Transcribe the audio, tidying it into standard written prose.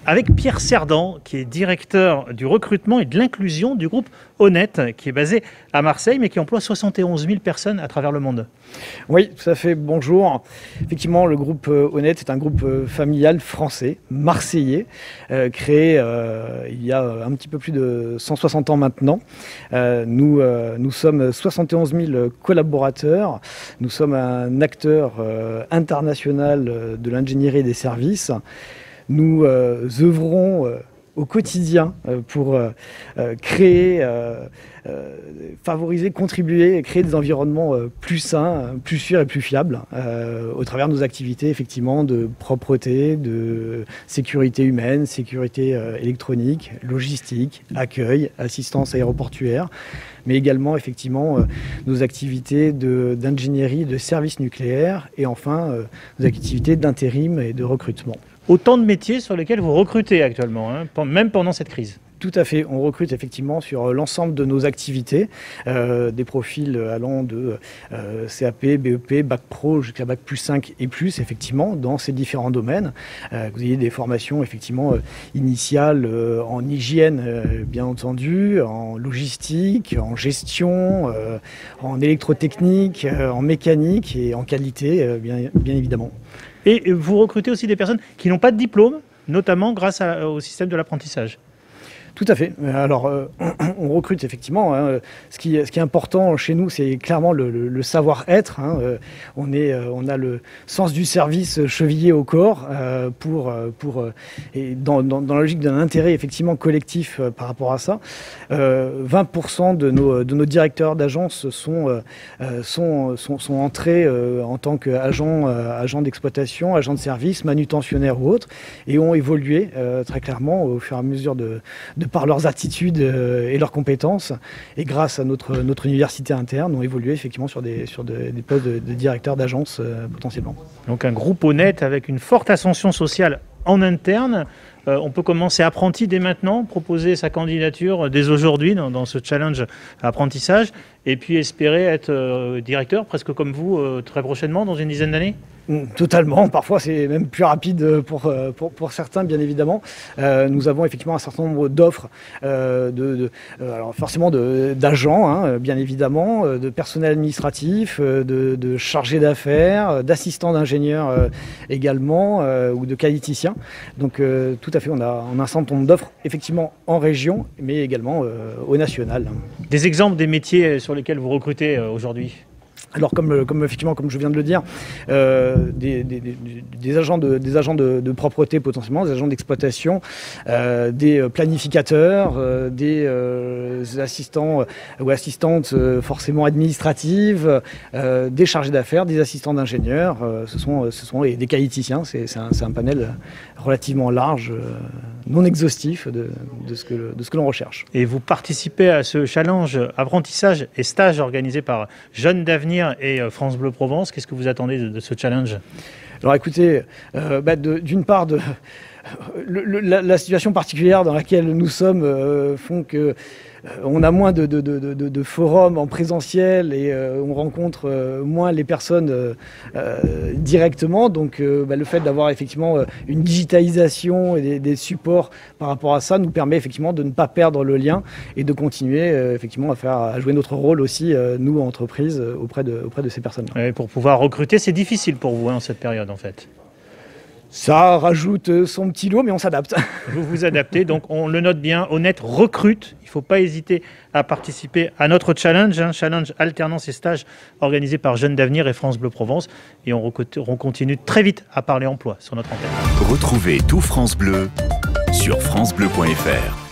avec Pierre Cerdan, qui est directeur du recrutement et de l'inclusion du groupe Honnête, qui est basé à Marseille, mais qui emploie 71 000 personnes à travers le monde. Oui, tout à fait. Bonjour. Effectivement, le groupe Honnête est un groupe familial français, marseillais, créé il y a un petit peu plus de 160 ans maintenant. Nous sommes 71 000 collaborateurs. Nous sommes un acteur international de l'ingénierie et des services. Nous œuvrons au quotidien pour créer, favoriser, contribuer et créer des environnements plus sains, plus sûrs et plus fiables au travers de nos activités effectivement de propreté, de sécurité humaine, sécurité électronique, logistique, accueil, assistance aéroportuaire, mais également effectivement nos activités d'ingénierie, de services nucléaires et enfin nos activités d'intérim et de recrutement. Autant de métiers sur lesquels vous recrutez actuellement, hein, même pendant cette crise. Tout à fait, on recrute effectivement sur l'ensemble de nos activités, des profils allant de CAP, BEP, Bac Pro jusqu'à Bac plus 5 et plus, effectivement, dans ces différents domaines. Vous ayez des formations effectivement initiales en hygiène, bien entendu, en logistique, en gestion, en électrotechnique, en mécanique et en qualité, bien évidemment. Et vous recrutez aussi des personnes qui n'ont pas de diplôme, notamment grâce au système de l'apprentissage. Tout à fait. Alors, on recrute effectivement. Hein. Ce qui est important chez nous, c'est clairement le savoir-être. Hein. On a le sens du service chevillé au corps et dans la logique d'un intérêt effectivement collectif par rapport à ça. 20% de nos directeurs d'agence sont entrés en tant qu'agents d'exploitation, agents de service, manutentionnaires ou autres, et ont évolué très clairement au fur et à mesure de par leurs attitudes et leurs compétences, et grâce à notre université interne, ont évolué effectivement sur des postes de directeurs d'agence potentiellement. Donc un groupe honnête avec une forte ascension sociale en interne. On peut commencer apprenti dès maintenant, proposer sa candidature dès aujourd'hui dans ce challenge apprentissage, et puis espérer être directeur, presque comme vous, très prochainement, dans une dizaine d'années. Totalement, parfois c'est même plus rapide pour certains, bien évidemment. Nous avons effectivement un certain nombre d'offres, alors forcément d'agents, hein, bien évidemment, de personnel administratif, de chargés d'affaires, d'assistants d'ingénieurs également, ou de qualiticiens. Donc tout à fait, on a un certain nombre d'offres effectivement en région, mais également au national. Des exemples des métiers sur lesquels vous recrutez aujourd'hui ? Alors comme je viens de le dire, des agents de propreté potentiellement, des agents d'exploitation, des planificateurs, des assistants ou assistantes forcément administratives, des chargés d'affaires, des assistants d'ingénieurs, ce sont des qualiticiens. C'est un panel relativement large, non exhaustif de ce que l'on recherche. Et vous participez à ce challenge apprentissage et stage organisé par Jeunes d'Avenir et France Bleu Provence. Qu'est-ce que vous attendez de ce challenge ? Alors écoutez, d'une part, la situation particulière dans laquelle nous sommes font que on a moins de forums en présentiel et on rencontre moins les personnes directement. Donc le fait d'avoir effectivement une digitalisation et des supports par rapport à ça nous permet effectivement de ne pas perdre le lien et de continuer effectivement à jouer notre rôle aussi, nous, entreprises, auprès de ces personnes. Et pour pouvoir recruter, c'est difficile pour vous en cette période en fait. Ça rajoute son petit lot, mais on s'adapte. Vous vous adaptez, donc on le note bien. Honnête recrute. Il ne faut pas hésiter à participer à notre challenge, challenge alternance et stage organisé par Jeunes d'Avenir et France Bleu Provence. Et on continue très vite à parler emploi sur notre antenne. Retrouvez tout France Bleu sur francebleu.fr.